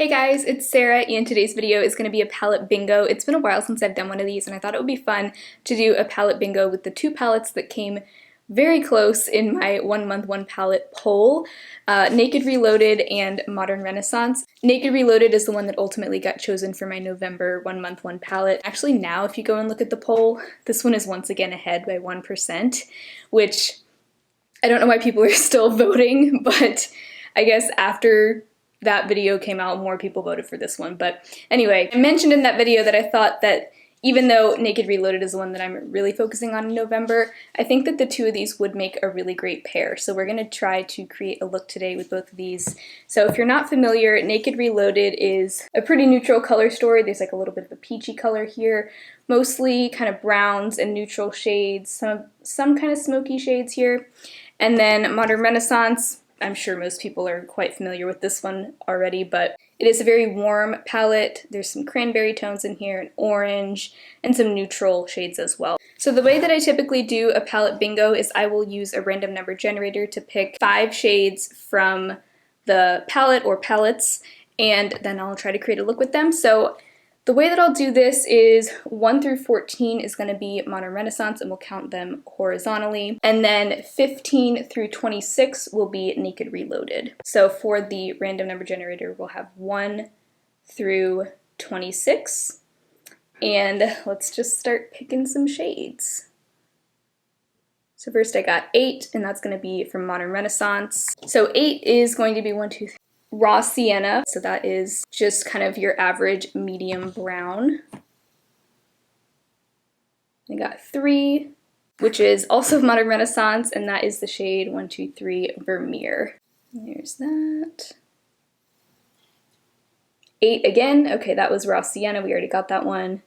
Hey guys, it's Sarah, and today's video is going to be a palette bingo. It's been a while since I've done one of these, and I thought it would be fun to do a palette bingo with the two palettes that came very close in my 1 month 1 palette poll, Naked Reloaded and Modern Renaissance. Naked Reloaded is the one that ultimately got chosen for my November 1 month 1 palette. Actually now, if you go and look at the poll, this one is once again ahead by 1%, which I don't know why people are still voting, but I guess after that video came out, more people voted for this one. But anyway, I mentioned in that video that I thought that even though Naked Reloaded is the one that I'm really focusing on in November, I think that the two of these would make a really great pair. So we're gonna try to create a look today with both of these. So if you're not familiar, Naked Reloaded is a pretty neutral color story. There's like a little bit of a peachy color here, mostly kind of browns and neutral shades, some kind of smoky shades here. And then Modern Renaissance, I'm sure most people are quite familiar with this one already, but it is a very warm palette. There's some cranberry tones in here, and orange, and some neutral shades as well. So the way that I typically do a palette bingo is I will use a random number generator to pick 5 shades from the palette or palettes, and then I'll try to create a look with them. So the way that I'll do this is 1 through 14 is going to be Modern Renaissance, and we'll count them horizontally. And then 15 through 26 will be Naked Reloaded. So for the random number generator, we'll have 1 through 26. And let's just start picking some shades. So first I got 8, and that's going to be from Modern Renaissance. So 8 is going to be 1, 2, 3. Raw Sienna, so that is just kind of your average medium brown. I got 3, which is also Modern Renaissance, and that is the shade 1, 2, 3 Vermeer. There's that. 8 again, okay, that was Raw Sienna, we already got that one.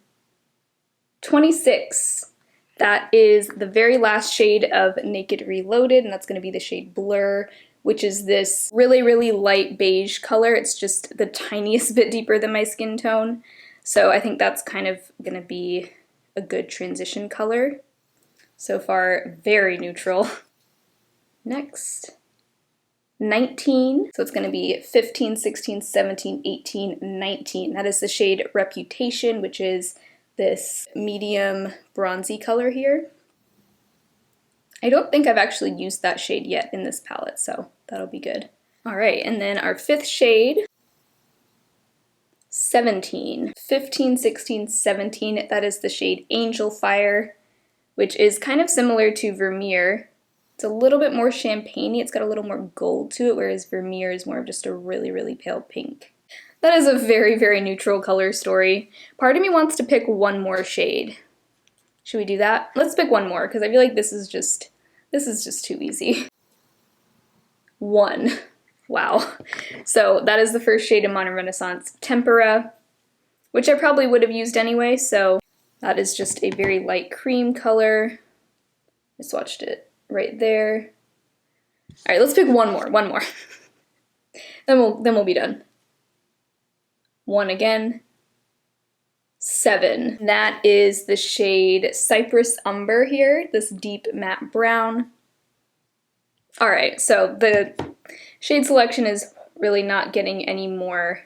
26, that is the very last shade of Naked Reloaded, and that's going to be the shade Blur, which is this really, really light beige color. It's just the tiniest bit deeper than my skin tone. So I think that's kind of gonna be a good transition color. So far, very neutral. Next, 19. So it's gonna be 15, 16, 17, 18, 19. That is the shade Reputation, which is this medium bronzy color here. I don't think I've actually used that shade yet in this palette, so that'll be good. All right, and then our 5th shade, 17. 15, 16, 17, that is the shade Angel Fire, which is kind of similar to Vermeer. It's a little bit more champagne-y, it's got a little more gold to it, whereas Vermeer is more of just a really, really pale pink. That is a very, very neutral color story. Part of me wants to pick one more shade. Should we do that? Let's pick one more, because I feel like this is just too easy. 1. Wow. So that is the first shade of Modern Renaissance, Tempera, which I probably would have used anyway, so that is just a very light cream color. I swatched it right there. All right, let's pick one more. Then we'll be done. 1 again. 7. That is the shade Cypress Umber here, this deep matte brown. All right, so the shade selection is really not getting any more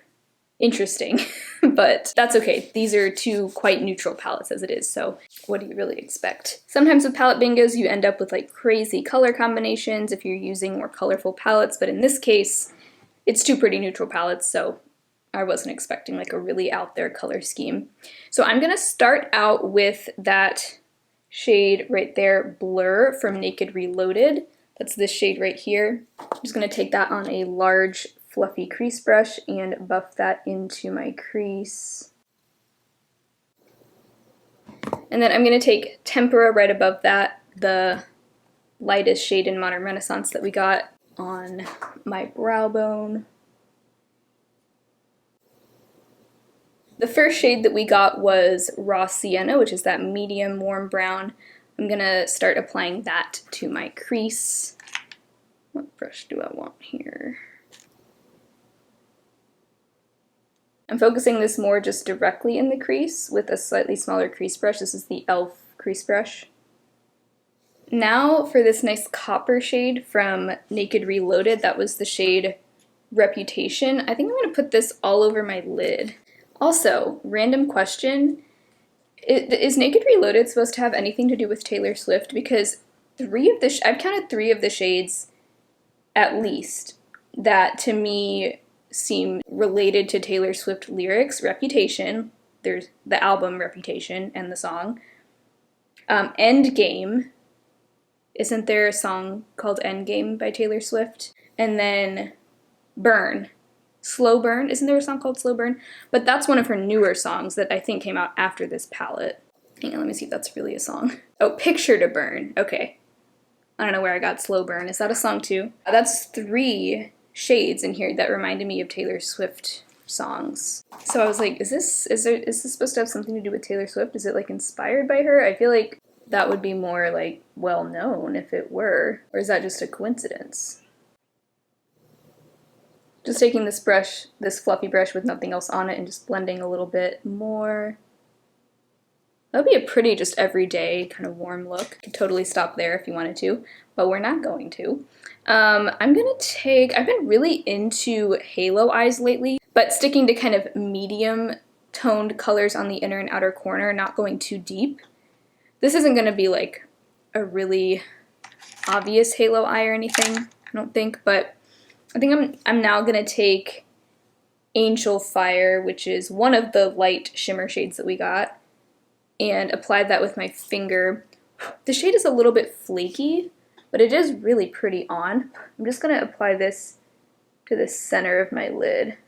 interesting, but that's okay. These are two quite neutral palettes as it is, so what do you really expect? Sometimes with palette bingos, you end up with like crazy color combinations if you're using more colorful palettes, but in this case, it's two pretty neutral palettes, so I wasn't expecting like a really out there color scheme. So I'm gonna start out with that shade right there, Blur, from Naked Reloaded. That's this shade right here. I'm just gonna take that on a large fluffy crease brush and buff that into my crease. And then I'm gonna take Tempera right above that, the lightest shade in Modern Renaissance that we got, on my brow bone. The first shade that we got was Raw Sienna, which is that medium warm brown. I'm gonna start applying that to my crease. What brush do I want here? I'm focusing this more just directly in the crease with a slightly smaller crease brush. This is the e.l.f. crease brush. Now for this nice copper shade from Naked Reloaded, that was the shade Reputation. I think I'm going to put this all over my lid. Also, random question, is Naked Reloaded supposed to have anything to do with Taylor Swift? Because I've counted 3 of the shades at least that to me seem related to Taylor Swift lyrics. Reputation, there's the album Reputation and the song. Endgame, isn't there a song called Endgame by Taylor Swift? And then Burn. Slow Burn, isn't there a song called Slow Burn? But that's one of her newer songs that I think came out after this palette. Hang on, let me see if that's really a song. Oh, Picture to Burn, okay. I don't know where I got Slow Burn, is that a song too? That's 3 shades in here that reminded me of Taylor Swift songs. So I was like, is this supposed to have something to do with Taylor Swift? Is it like inspired by her? I feel like that would be more like well known if it were, or is that just a coincidence? Just taking this brush, this fluffy brush with nothing else on it, and just blending a little bit more. That would be a pretty just everyday kind of warm look. You could totally stop there if you wanted to, but we're not going to. I've been really into halo eyes lately, but sticking to kind of medium toned colors on the inner and outer corner, not going too deep. This isn't going to be like a really obvious halo eye or anything, I don't think, but I think I'm now going to take Angel Fire, which is one of the light shimmer shades that we got, and apply that with my finger. The shade is a little bit flaky, but it is really pretty on. I'm just going to apply this to the center of my lid.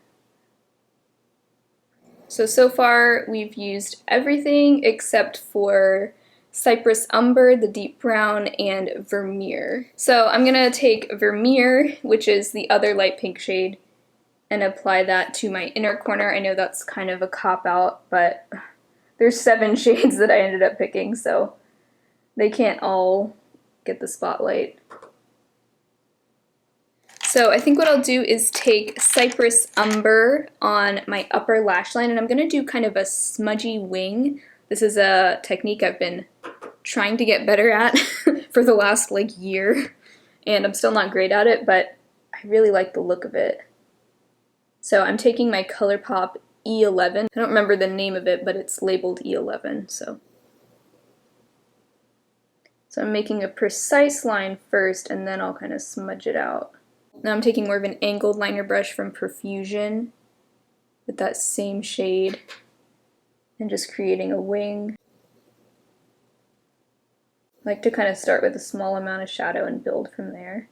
So far we've used everything except for Cypress Umber, the deep brown, and Vermeer. So I'm going to take Vermeer, which is the other light pink shade, and apply that to my inner corner. I know that's kind of a cop-out, but there's 7 shades that I ended up picking, so they can't all get the spotlight. So I think what I'll do is take Cypress Umber on my upper lash line, and I'm going to do kind of a smudgy wing. This is a technique I've been trying to get better at for the last like year, and I'm still not great at it, but I really like the look of it. So I'm taking my ColourPop E11. I don't remember the name of it, but it's labeled E11, so I'm making a precise line first, and then I'll kind of smudge it out. Now I'm taking more of an angled liner brush from Profusion with that same shade and just creating a wing. I like to kind of start with a small amount of shadow and build from there.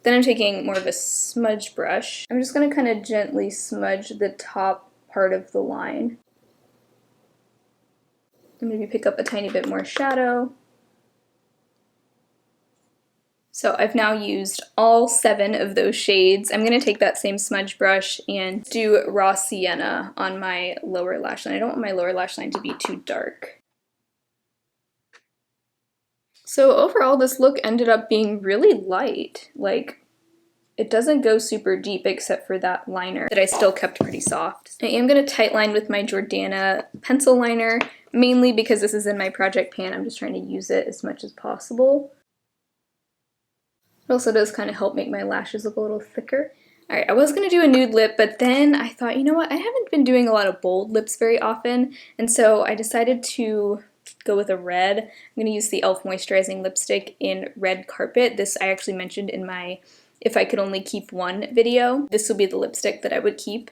Then I'm taking more of a smudge brush. I'm just going to kind of gently smudge the top part of the line. And maybe pick up a tiny bit more shadow. So I've now used all 7 of those shades. I'm going to take that same smudge brush and do Raw Sienna on my lower lash line. I don't want my lower lash line to be too dark. So overall, this look ended up being really light. Like, it doesn't go super deep except for that liner that I still kept pretty soft. I am going to tightline with my Jordana pencil liner, mainly because this is in my project pan. I'm just trying to use it as much as possible. It also does kind of help make my lashes look a little thicker. Alright, I was going to do a nude lip, but then I thought, you know what, I haven't been doing a lot of bold lips very often, and so I decided to go with a red. I'm going to use the e.l.f. Moisturizing Lipstick in Red Carpet. This I actually mentioned in my If I Could Only Keep One video. This will be the lipstick that I would keep.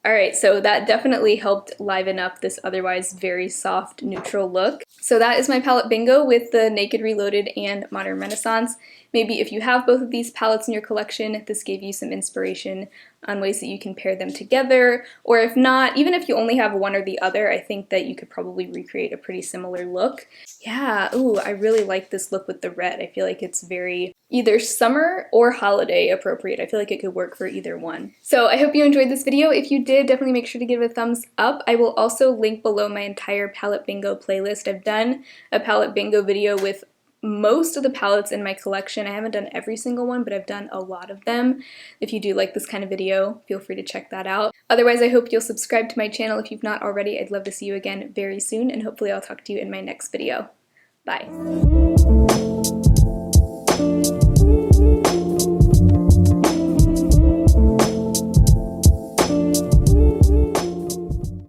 Alright, so that definitely helped liven up this otherwise very soft neutral look. So that is my palette bingo with the Naked Reloaded and Modern Renaissance. Maybe if you have both of these palettes in your collection, this gave you some inspiration on ways that you can pair them together, or if not, even if you only have one or the other, I think that you could probably recreate a pretty similar look. Yeah, ooh, I really like this look with the red. I feel like it's very either summer or holiday appropriate. I feel like it could work for either one. So I hope you enjoyed this video. If you did, definitely make sure to give it a thumbs up. I will also link below my entire palette bingo playlist. I've done a palette bingo video with most of the palettes in my collection. I haven't done every single one, but I've done a lot of them. If you do like this kind of video, feel free to check that out. Otherwise, I hope you'll subscribe to my channel if you've not already. I'd love to see you again very soon, and hopefully I'll talk to you in my next video. Bye.